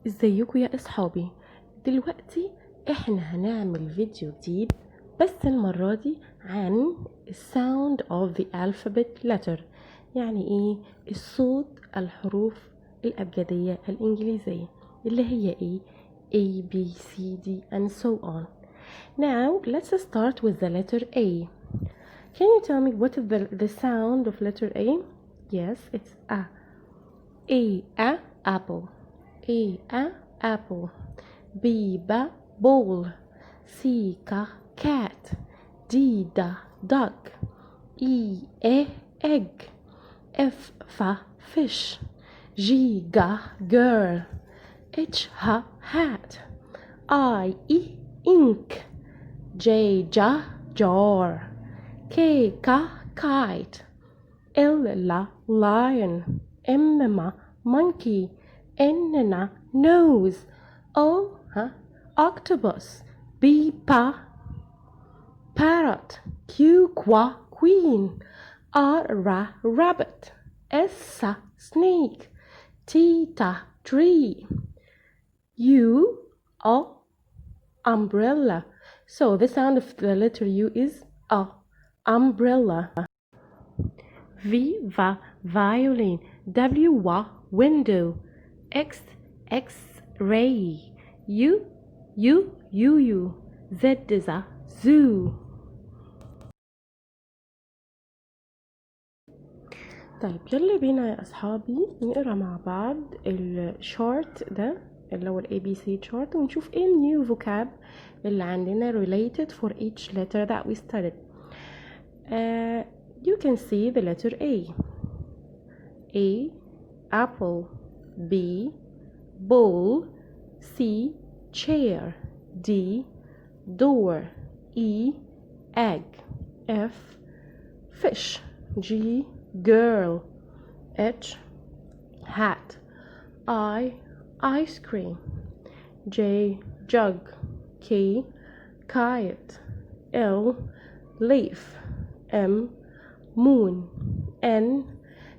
ازيكم يا اصحابي؟ دلوقتي احنا هنعمل فيديو جديد، بس المرة دي عن sound of the alphabet letter. يعني ايه الصوت الحروف الأبجدية الإنجليزية اللي هي ايه A, B, C, D and so on. Now let's start with the letter A. Can you tell me what is the sound of letter A? Yes, it's A. A apple. A apple. B ball. C cat. D duck. E egg. F fish. G girl. H hat. I ink. J jar. K kite. L lion. M monkey. N nose. O octopus. B parrot. Q queen. R rabbit. S snake. T tree. U umbrella. So the sound of the letter U is a umbrella. V violin. W window. X X-ray. U Z is a zoo. طيب يلا بينا يا أصحابي نقرأ مع بعض الشارت ده اللي هو ال ABC chart ونشوف ايه new vocab اللي عندنا related for each letter that we studied. You can see the letter A apple. B bowl. C chair. D door. E egg. F fish. G girl. H hat. I ice cream. J jug. K kite. L leaf. M moon. N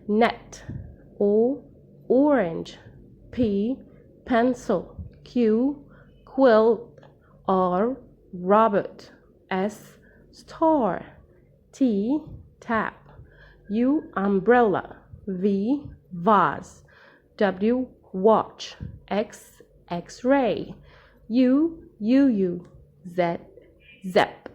net. O orange. P pencil. Q quilt. R rabbit. S star. T tap. U umbrella. V vase. W watch. X x-ray. U Z zip.